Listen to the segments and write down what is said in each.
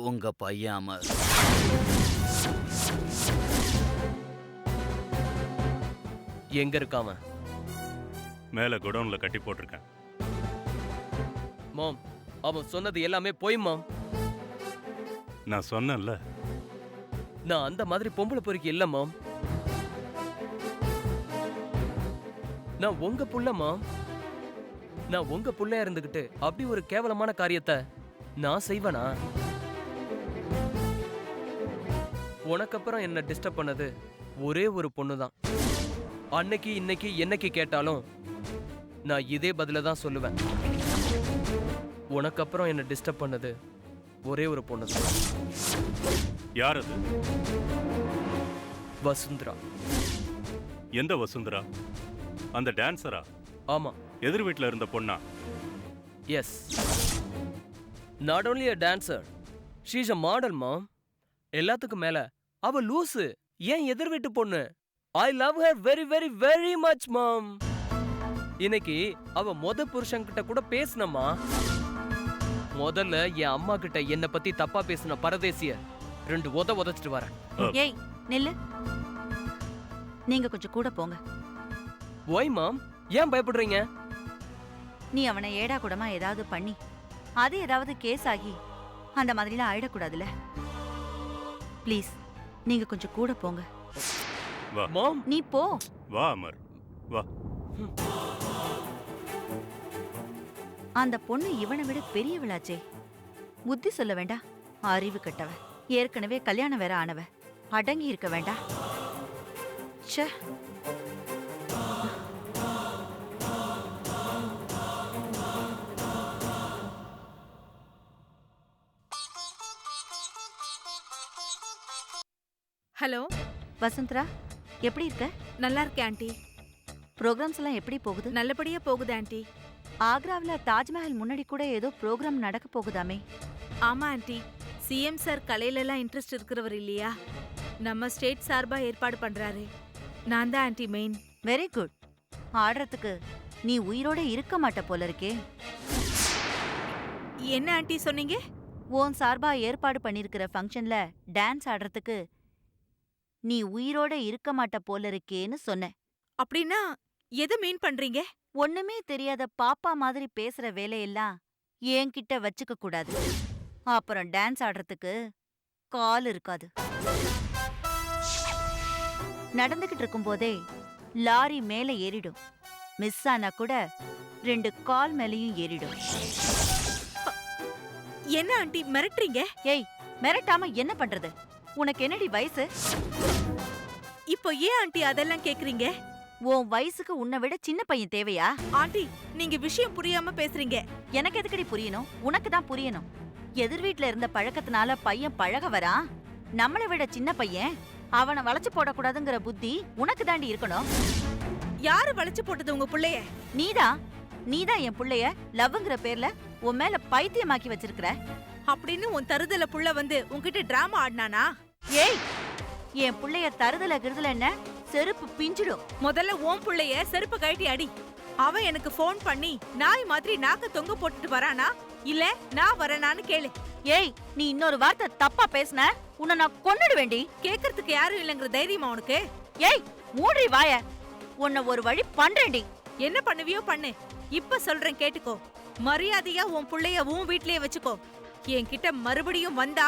உங்க பையன் அமர். எங்க இருக்காம? மேல குடோன்ல கட்டி போட்டிருக்கேன். மாம், அவன் சொன்னது எல்லாமே போய் மாம். நான் சொன்னேன்ல. நான் அந்த மாதிரி பொம்பளை பொறுக்கி இல்ல மாம். நான் உங்க புள்ள மாம். நான் உங்க புள்ளையா இருந்துகிட்டு அப்படி ஒரு கேவலமான காரியத்தை நான் செய்வேனா? உனக்கு அப்புறம் என்ன டிஸ்டர்ப் பண்ணது ஒரே ஒரு பொண்ணுதான். அன்னைக்கு இன்னைக்கு என்னைக்கு கேட்டாலும் நான் இதே பதில தான் சொல்லுவேன். உனக்கு அப்புறம் என்ன டிஸ்டர்ப் பண்ணது ஒரே ஒரு பொண்ணுதான். யார் அது? வசுந்தரா. எந்த வசுந்தரா? அந்த டான்சரா? ஆமா. எதிர் வீட்ல இருந்த பொண்ணா? Yes. Not only a dancer, she is a model mom. எல்லாத்துக்கும் மேல அவ லூசு. ஏன் எதிர் வீட்டு பொண்ணு. I love her very very very much mom. இன்னைக்கு அவ புருஷன் கிட்ட கூட பேசணுமா? முதல்ல என் அம்மா கிட்ட என்ன பத்தி தப்பா பேசின பரதேசிய 2 உதைச்சிட்டு வரேன். ஏய் நில்லு, நீங்க கொஞ்சம் கூட போங்க. ஒய் மாம், ஏன் பயப்படுறீங்க? நீ அவனை ஏடா கூடமா ஏதாவது பண்ணி அது ஏதாவது கேஸ் ஆகி அந்த மாதிரிலாம் ஆயிடக்கூடாதுல. ப்ளீஸ் நீங்க கொஞ்சம் கூட போங்க. வா மாம். நீ போ. வா அமர், வா. அந்த பொண்ணு இவனை விட பெரியவளாச்சே. புத்தி சொல்ல வேண்டாம். அறிவு கட்டவ. ஏற்கனவே கல்யாணம் வேற ஆனவ. அடங்கி இருக்க வேண்டாம். ச்சே. ஹலோ வசுந்தரா, எப்படி இருக்க? நல்லா இருக்கேன் ஆண்டி. ப்ரோக்ராம்ஸ் எல்லாம் எப்படி போகுது? நல்லபடியா போகுது ஆண்டி. ஆக்ராவில் தாஜ்மஹல் முன்னாடி கூட ஏதோ ப்ரோக்ராம் நடக்க போகுதாமே. ஆமா ஆண்டி, சிஎம் சார் கலையிலலாம் இன்ட்ரெஸ்ட் இருக்கிறவர் இல்லையா, நம்ம ஸ்டேட் சார்பா ஏற்பாடு பண்றாரு. நான் தான் ஆண்டி மெயின். Very good. ஆடுறதுக்கு நீ உயிரோட இருக்க மாட்ட போல இருக்கே. என்ன ஆண்டி சொன்னீங்க? உன் சார்பா ஏற்பாடு பண்ணிருக்கிற ஃபங்க்ஷன்ல டான்ஸ் ஆடுறதுக்கு நீ உயிரோட இருக்க மாட்ட போல இருக்கேன்னு சொன்னேன். அப்படின்னா எதை மீன் பண்றீங்க? ஒண்ணுமே தெரியாத பாப்பா மாதிரி பேசுற வேலையெல்லாம் என்கிட்ட வச்சுக்க கூடாது. அப்புறம் டான்ஸ் ஆடுறதுக்கு கால் இருக்காது. நடந்துகிட்டு இருக்கும் போதே லாரி மேல ஏறிடும். மிஸ் ஆனா கூட 2 கால் மேலையும் ஏறிடும். என்ன ஆண்டி மிரட்டுறீங்க? ஏய், மிரட்டாம என்ன பண்றது? உனக்கு என்னடி வயசு? இப்போ ஏன் ஆண்டி அதெல்லாம் கேக்குறீங்க? உன் வயசுக்கு உன்னை விட சின்ன பையன் தேவையா? ஆண்டி, நீங்க விஷயம் புரியாம பேசுறீங்க. எனக்கு எதுக்கடி புரியணும்? உனக்கு தான் புரியணும். எதிர் வீட்ல இருந்த பழக்கத்தினால பையன் பழக வரான். நம்மளை விட சின்ன பையன், அவனை வளைச்சு போடக்கூடாதுங்கிற புத்தி உனக்கு தாண்டி இருக்கணும். யாரு வளைச்சு போட்டது உங்க புள்ளைய? நீதான் என் புள்ளைய லவ்ங்கிற பேர்ல உன் மேல பைத்தியமாக்கி வச்சிருக்கிற. அப்படின்னு உன் தருதல புள்ள வந்து உன்கிட்ட டிராமா ஆடினானா? ஏய், என் புள்ளைய தருதல கிருதல என்ன செருப்பு பிஞ்சிடும். முதல்ல உன் புள்ளைய செருப்பு கழட்டி அடி. அவன் எனக்கு போன் பண்ணி நாய் மாதிரி நாக்க தொங்க போட்டுட்டு வரானா இல்ல நான் வரனான்னு கேளு. ஏய், நீ இன்னொரு வார்த்தை தப்பா பேசுன உன்னை நான் கொன்னுடு வேண்டி. கேக்குறதுக்கு யாரும் இல்லங்கிற தைரியமா உனக்கு? ஏய், மூடி வாய. உன்னை ஒரு வழி பண்றேன்டி. என்ன பண்ணுவியோ பண்ணு. இப்ப சொல்றேன் கேட்டுக்கோ. மரியாதையா உன் புள்ளைய உன் வீட்லயே வச்சுக்கோ. என்கிட்ட மறுபடியும் வந்தா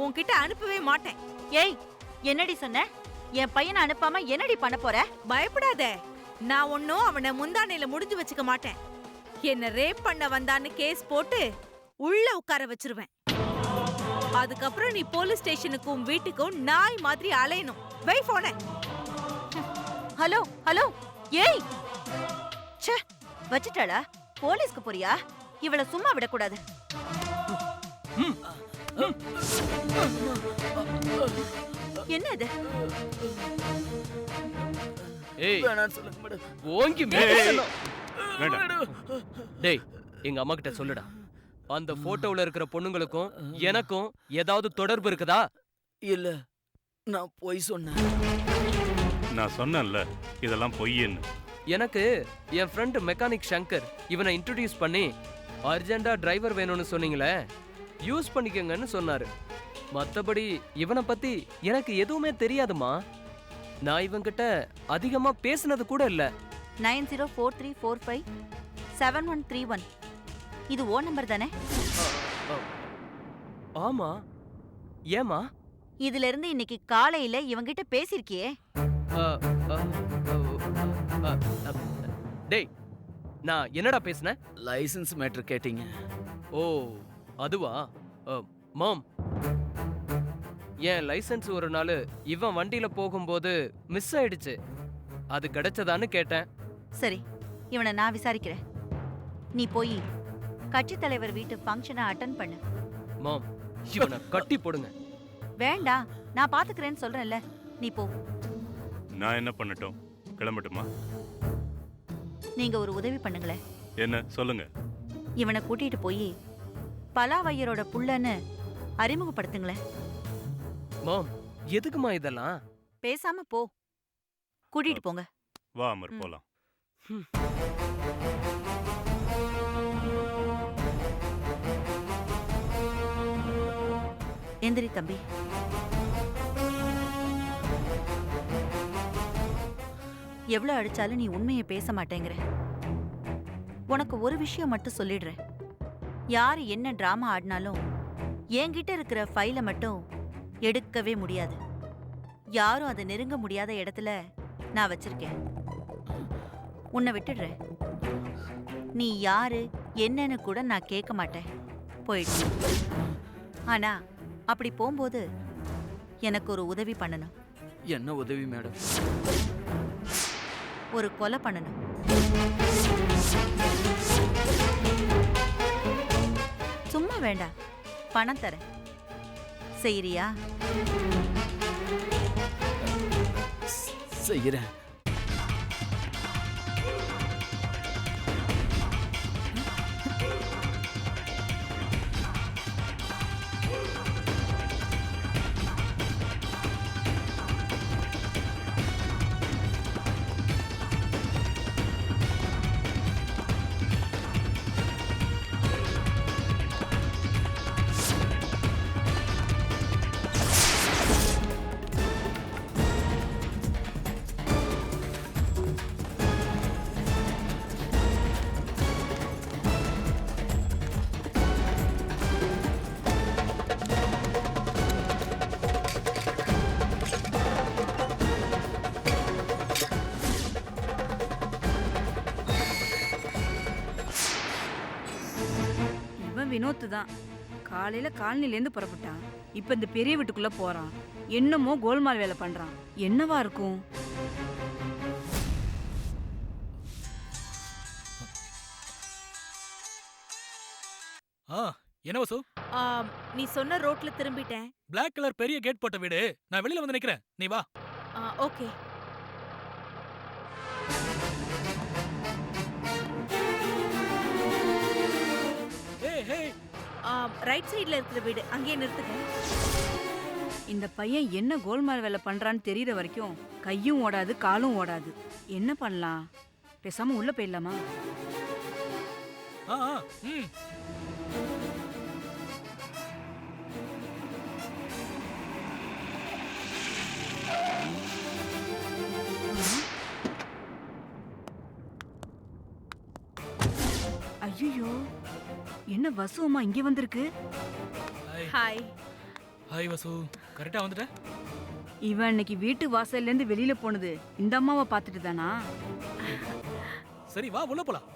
உன்கிட்ட அனுப்பவே மாட்டேன். ஏய், என்னடி சொன்ன? என் பையனை அனுப்பாம என்னடி பண்ண போற? பயப்படாத. நான் ஒன்னும் அவனை முந்தானையில முடிஞ்சு வச்சுக்க மாட்டேன். என்ன ரேப் பண்ண வந்தான்னு கேஸ் போட்டு உள்ள உட்கார வச்சிருவேன். அதுக்கப்புறம் நீ போலீஸ் ஸ்டேஷனுக்கும் வீட்டுக்கும் நாய் மாதிரி அலையணும். வை போன. Hello hello. ஏய், ச்சே, வச்சிட்டாளா? போலீஸ்க்கு போறியா? இவளை சும்மா விடக்கூடாது. என்ன இது? ஏய், சொல்லுங்க மேடம். ஓங்கி மேல. வேண்டாம். டேய், எங்க அம்மா கிட்ட சொல்லுடா. அந்த போட்டோல இருக்கிற பொண்ணுங்களுக்கும் எனக்கும் ஏதாவது தொடர்பு இருக்குதா? இல்ல, நான் பொய் சொன்னேன். நான் சொன்னேன்ல இதெல்லாம் பொய்ன்னு. எனக்கு என் ஃப்ரெண்ட் மெக்கானிக் சங்கர் இவனை இன்ட்ரோடியூஸ் பண்ணி அர்ஜென்டா டிரைவர் வேணும்னு சொன்னீங்களே, யூஸ் பண்ணிக்கங்கன்னு சொன்னாரு. மத்தபடி இவனை பத்தி எனக்கு எதுவுமே தெரியாதுமா. நான் இவன்கிட்ட அதிகமா பேசுனது கூட இல்ல. 9043457131 இது ஓ நம்பர் தானே? ஆமா. ஏமா? இதுல இருந்து இன்னைக்கு காலையில இவங்கிட்ட பேசிருக்கியே? டேய், நான் என்னடா பேசுனேன்? லைசன்ஸ் மேட்டர் கேட்டீங்க. ஓ அதுவா? மாம், என் லைசென்ஸ் ஒரு நாள் இவன் வண்டியில போகும்போது மிஸ் ஆயிடுச்சு. அது கிடைச்சதான்னு கேட்டேன். சரி, இவனை நான் விசாரிக்கிறேன். நீ போய் கட்சி தலைவர் வீட்டு ஃபங்க்ஷனை அட்டெண்ட் பண்ணு. மாம், இவனை கட்டி போடுங்க. வேண்டாம், நான் பாத்துக்கிறேன்னு சொல்றேன்ல. நீ போ. நான் என்ன பண்ணட்டும்? கிளம்பட்டுமா? நீங்க ஒரு உதவி பண்ணுங்களேன். என்ன சொல்லுங்க. இவனை கூட்டிட்டு போய் பலாவையரோட புள்ளன்னு அறிமுகப்படுத்துங்களேன். மாம், எதுக்குமா இதெல்லாம்? பேசாம போ. கூட்டிட்டு போங்க. வா அமர், போலாம். எந்திரி தம்பி. எவ்வளவு அடிச்சாலும் நீ உண்மையை பேச மாட்டேங்கிற. உனக்கு ஒரு விஷயம் மட்டும் சொல்லிடுறேன். யாரு என்ன டிராமா ஆடினாலும் என்கிட்ட இருக்கிற ஃபைலை மட்டும் எடுக்கவே முடியாது. யாரும் அதை நெருங்க முடியாத இடத்துல நான் வச்சிருக்கேன். உன்னை விட்டுடுறேன். நீ யாரு என்னன்னு கூட நான் கேட்க மாட்டேன். போயிடு. ஆனா அப்படி போகும்போது எனக்கு ஒரு உதவி பண்ணணும். என்ன உதவி மேடம்? ஒரு கொலை பண்ணணும். சும்மா வேண்டாம், பணம் தரேன். செய்யறியா? செய்யறேன். வினோத்து தான் காலையில காலனிலேருந்து புறப்பட்டான். இப்ப இந்த பெரிய வீட்டுக்குள்ள போறான். என்னமோ கோல்மால் வேலை பண்றான். என்னவா இருக்கும்? என்ன வசு? நீ சொன்ன ரோட்ல திரும்பிட்டேன். Black கலர் பெரிய கேட் போட்ட வீடு. நான் வெளியில வந்து நிக்கிறேன், நீ வா. ஓகே. ரைட் சைடுல இருக்கிற வீடு, அங்கேயே நிறுத்துங்க. இந்த பையன் என்ன கோல்மால் வேலை பண்றான்னு தெரியற வரைக்கும் கையும் ஓடாது காலும் ஓடாது. என்ன பண்ணலாம்? பேசாம உள்ள போயிடலாமா? ஐயோ, என்ன வசு அம்மா இங்கே வந்திருக்கு? ஹாய். ஹாய் வசு, கரெக்டா வந்துட்ட? இவன் இன்னைக்கு வீட்டு வாசல்ல இருந்து வெளியில போனது இந்த அம்மாவை பார்த்துட்டு தானா? சரி வா, உள்ள போலாம்.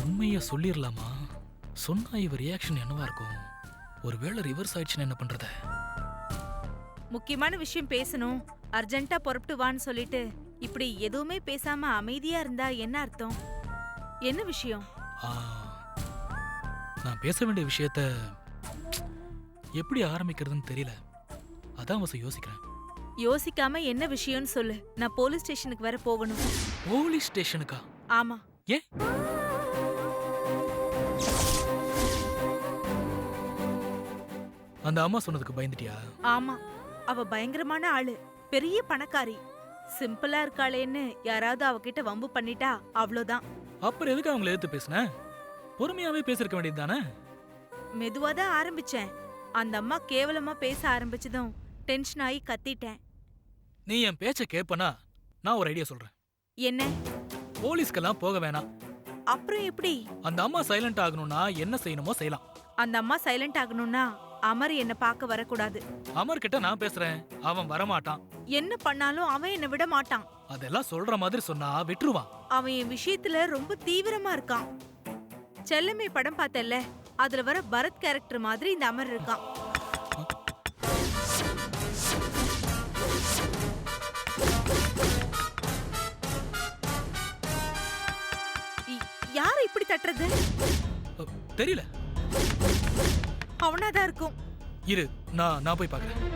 உண்மையை சொல்லிடலாமா? சொன்னா இவ ரியாக்ஷன் என்னவா இருக்கும்? ஒருவேளை ரிவர்ஸ் ஆயிடுச்சுன்னு என்ன பண்றது? முக்கியமான விஷயம் பேசணும், அர்ஜென்ட்டா புறப்பட்டு வான்னு சொல்லிட்டு இப்படி எதுவுமே பேசாம அமைதியா இருந்தா என்ன அர்த்தம்? என்ன விஷயம்? நான் பேச வேண்டிய விஷயத்த எப்படி ஆரம்பிக்கிறதுன்னு தெரியல. அதான் வசு யோசிக்கிறேன். யோசிக்காம என்ன விஷயம்னு சொல்லு. நான் போலீஸ் ஸ்டேஷனுக்கு வேற போகணும். போலீஸ் ஸ்டேஷனுக்கா? ஆமா. ஏன்? அந்த அம்மா சொன்னதுக்கு பயந்துட்டியா? ஆமா, அவ பயங்கரமான ஆளு, பெரிய பணக்காரி. சிம்பிளா இருக்காளேன்னு யாராவது அவகிட்ட வம்பு பண்ணிட்டா அவ்வளோதான். அப்புறம் எதுக்கு அவங்கள எடுத்து பேசுன? பொறுமையாவே பேசிருக்க வேண்டியது தானே? மெதுவா தான் ஆரம்பிச்சேன். அந்த அம்மா கேவலமா பேச ஆரம்பிச்சதும் டென்ஷன் ஆகி கத்திட்டேன். நீ என் பேச்ச கேப்பனா நான் ஒரு ஐடியா சொல்றேன். என்ன? போலீஸ்க்கெல்லாம் போக வேணாம். அப்புறம் எப்படி? அந்த அம்மா சைலண்ட் ஆகணும்னா என்ன செய்யணுமோ செய்யலாம். அந்த அம்மா சைலண்ட் ஆகணும்னா அமர் என்ன பார்க்க வரக்கூடாது. அமர் கிட்ட நான் பேசுறேன், அவன் வரமாட்டான். என்ன பண்ணாலும் அவன் என்ன விட மாட்டான். அதெல்லாம் சொல்ற மாதிரி சொன்னா விட்டுருவான். அவன் என் விஷயத்துல ரொம்ப தீவிரமா இருக்கான். செல்லமே படம் பார்த்தல்ல, அதுல வர பரத் கேரக்டர் மாதிரி இந்த அமர் இருக்கான். யார் இப்படி தட்டுறது? தெரியல. அவனாதான் இருக்கும். இரு, நான் போய் பார்க்கறேன்.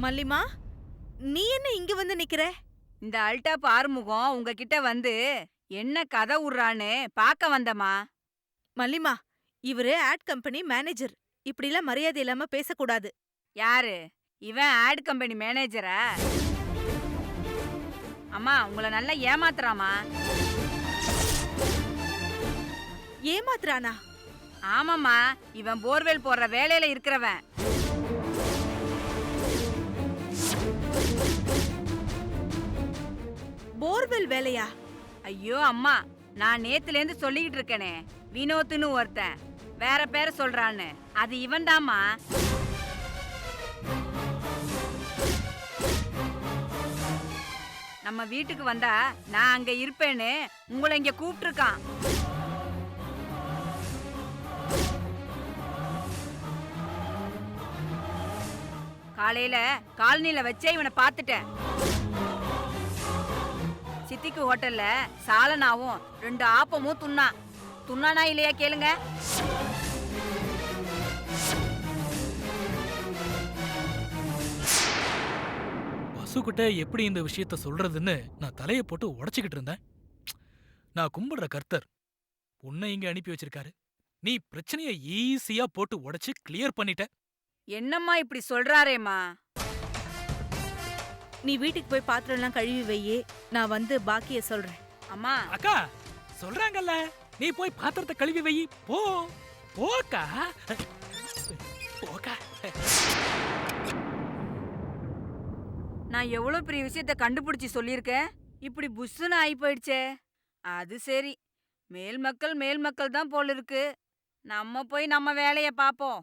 மல்லிமா, நீ என்ன இங்க வந்து நிக்கிற? இந்த அல்டாப் ஆறுமுகம் உங்ககிட்ட வந்து என்ன கதை உர்றான்னு பார்க்க வந்தமா. மல்லிமா, இவரு ஆட் கம்பெனி மேனேஜர். இப்படிலாம் மரியாதை இல்லாம பேசக்கூடாது. யாரு இவன்? ஆட் கம்பெனி மேனேஜரா? அம்மா உங்களை நல்லா ஏமாத்துறாமா. ஏமாத்துறானா? ஆமாம்மா, இவன் போர்வெல் போடுற வேலையில இருக்கிறவன். போர்வெல் வேலையா? ஐயோ அம்மா, நான் நேத்துலேருந்து சொல்லிக்கிட்டு இருக்கேனே, வினோத்னு ஒருத்தன் வேற பேரை சொல்றான்னு, அது இவன்தாம்மா. நம்ம வீட்டுக்கு வந்தா நான் அங்க இருப்பேன்னு உங்களை இங்க கூப்பிட்டுருக்கான். காலையில காலனில வச்சே இவனை பார்த்துட்டேன். சித்திக்கு ஹோட்டல்ல சாலனாவும் 2 ஆப்பமும் துண்ணானா இல்லையா கேளுங்க. வசுக்கிட்ட எப்படி இந்த விஷயத்த சொல்றதுன்னு நான் தலையை போட்டு உடைச்சுக்கிட்டு இருந்தேன். நான் கும்பிடுற கர்த்தர் உன்னை இங்க அனுப்பி வச்சிருக்காரு. நீ பிரச்சனைய ஈஸியா போட்டு உடைச்சு கிளியர் பண்ணிட்ட. என்னம்மா இப்படி சொல்றாரேம்மா? நீ வீட்டுக்கு போய் பாத்திரம் எல்லாம் கழுவி வையே, நான் வந்து பாக்கிய சொல்றேன். அம்மா அக்கா சொல்றாங்கல்ல, நீ போய் பாத்திரத்தை கழுவி வை. போக்கா போக்கா. நான் எவ்வளவு பெரிய விஷயத்த கண்டுபிடிச்சு சொல்லியிருக்கேன், இப்படி புஷ்ஷுன்னு ஆகி போயிடுச்சே. அது சரி, மேல் மக்கள் தான் போல இருக்கு. நம்ம போய் நம்ம வேலைய பாப்போம்.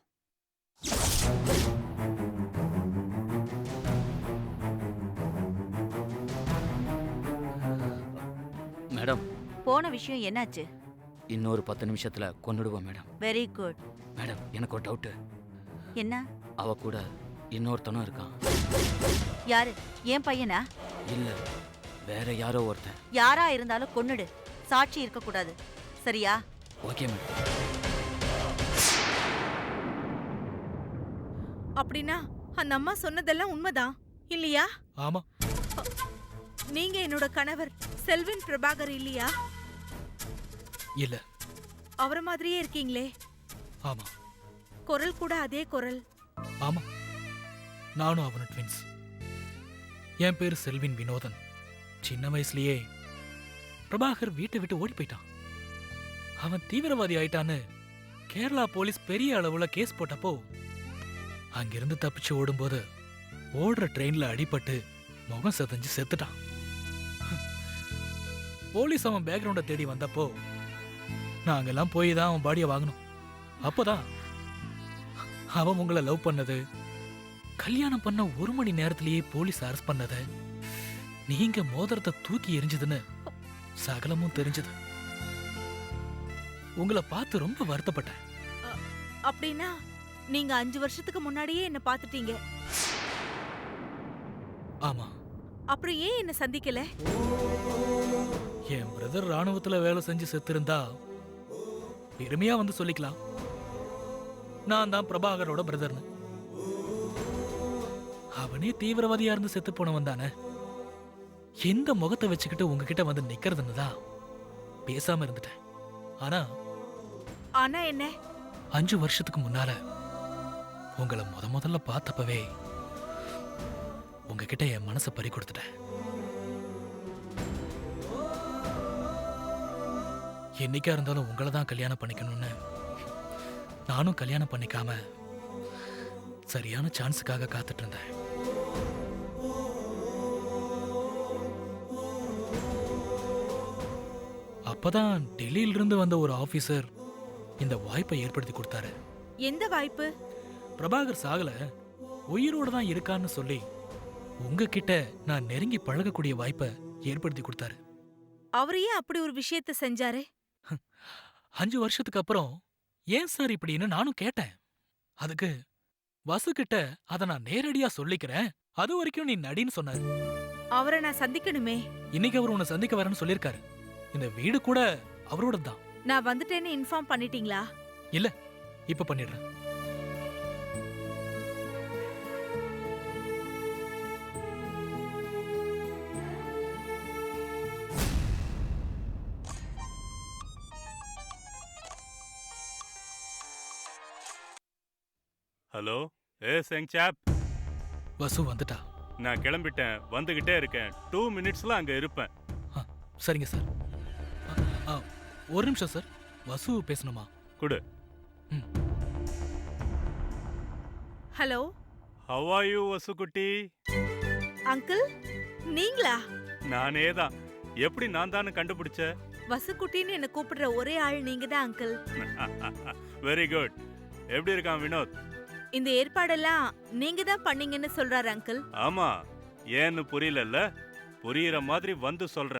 மேடம், போன விஷயம் என்னாச்சு? இன்னொரு 10 நிமிஷத்துல கொன்னுடுவோம் மேடம். Very good. மேடம், எனக்கு ஒரு டவுட்டு. என்ன? அவ கூட இன்னொருத்தனும் இருக்கான். யாரு? என் பையனா? இல்ல, வேற யாரோ ஒருத்தன். யாரா இருந்தாலும் கொன்னுடு, சாட்சி இருக்க கூடாது. சரியா? Okay madam. அப்படின்னா அந்த அம்மா சொன்னதெல்லாம் உண்மைதான் இல்லையா? ஆமா. நீங்க என்னோட கணவர் செல்வின் பிரபாகர் இல்லையா? இல்ல. அவர மாதிரியே இருக்கீங்களே. ஆமா. குரல் கூட அதே குரல். ஆமா, நானும் அவனும் ட்வின்ஸ். என் பேரு செல்வின் வினோதன். சின்ன வயசுலயே பிரபாகர் வீட்டை விட்டு ஓடி போயிட்டான். அவன் தீவிரவாதி ஆயிட்டான்னு கேரளா போலீஸ் பெரிய அளவுல கேஸ் போட்டப்போ அங்கிருந்து தப்பிச்சு ஓடும்போது ஓடுற ட்ரெயின்ல அடிபட்டு முகம் செதஞ்சு செத்துட்டான். போலீஸ் அவன் பேக்ரவுண்ட தேடி வந்தப்போ நாங்கெல்லாம் போய் தான் அவன் பாடியை வாங்கணும். அப்போதான் அவன் உங்களை லவ் பண்ணது, கல்யாணம் பண்ண 1 மணி நேரத்திலேயே போலீஸ் அரெஸ்ட் பண்ணது, நீங்க மோதிரத்தை தூக்கி எரிஞ்சதுன்னு சகலமும் தெரிஞ்சது. உங்களை பார்த்து ரொம்ப வருத்தப்பட்டேன். அப்படின்னா நீங்க 5 வருஷத்துக்கு முன்னாடியே என்ன பாத்துட்டீங்க. ஆமா, அப்புறம் ஏன் என்ன சந்திக்கல? என் பிரதர் ராணுவத்துல வேலை செஞ்சு செத்திருந்தா பெருமையா வந்து சொல்லிக்கலாம், நான் தான் பிரபாகரோட பிரதர்னு. அவனே தீவிரவாதியா இருந்து செத்து போனவன் தானே. எந்த முகத்தை வச்சுக்கிட்டு உங்ககிட்ட வந்து நிக்கிறதுன்னு தான் பேசாம இருந்துட்டேன். ஆனா ஆனா என்ன? 5 வருஷத்துக்கு முன்னால உங்களை முதல்ல பார்த்தப்பவே உங்ககிட்ட என் மனசை பறி கொடுத்துட்டேன். என்னைக்கா இருந்தாலும் உங்களை தான் கல்யாணம் பண்ணிக்கணும்னு நானும் கல்யாணம் பண்ணிக்காம சரியான சான்ஸுக்காக காத்துட்டு இருந்தேன். அப்பதான் டெல்லியிலிருந்து வந்த ஒரு ஆபீசர் இந்த வாய்ப்பை ஏற்படுத்தி கொடுத்தாரு. எந்த வாய்ப்பு? பிரபாகர் சாகல, உயிரோட தான் இருக்கான்னு சொல்லி உங்ககிட்ட நான் நெருங்கி பழகக்கூடிய வாய்ப்பை ஏற்படுத்தி கொடுத்தாரு. அவர் ஏன் அப்படி ஒரு விஷயத்த செஞ்சாரு? 5 வருஷத்துக்கு அப்புறம் ஏன் சார் இப்படின்னு நானும் கேட்டேன். அதுக்கு வசு கிட்ட அத நான் நேரடியா சொல்லிக்கிறேன், அது வரைக்கும் நீ நடின்னு சொன்னாரு. அவரை நான் சந்திக்கணுமே. இன்னைக்கு அவர் உன்னை சந்திக்க வரேன்னு சொல்லிருக்காரு. இந்த வீடு கூட அவரோட தான். நான் வந்துட்டேன்னு இன்ஃபார்ம் பண்ணிட்டீங்களா? இல்ல, இப்ப பண்ணிடுறேன். ஹலோ, செங் சாப். வசு வந்துட்டா. நான் கிளம்பிட்டேன், வந்துகிட்டே இருக்கேன். 2 மினிட்ஸ்ல அங்க இருப்பேன். சரிங்க சார். ஒரு நிமிஷம் சார், வசு பேசணுமா? குடு. ஹலோ, ஹவ் ஆர் யூ வசுகுட்டி? அங்கிள் நீங்களா? நானே தான். எப்படி நான் தானே கண்டுபிடிச்ச? வசுக்குட்டின்னு என்ன கூப்பிடுற ஒரே ஆள் நீங்க தான் அங்கிள். Very good. எப்படி இருக்கான் வினோத்? இந்த ஏற்பாடெல்லாம் நீங்க தான் பண்ணீங்கன்னு சொல்றாரு அங்கிள். ஆமா, ஏன்னு புரியலல்ல? புரியுற மாதிரி வந்து சொல்ற.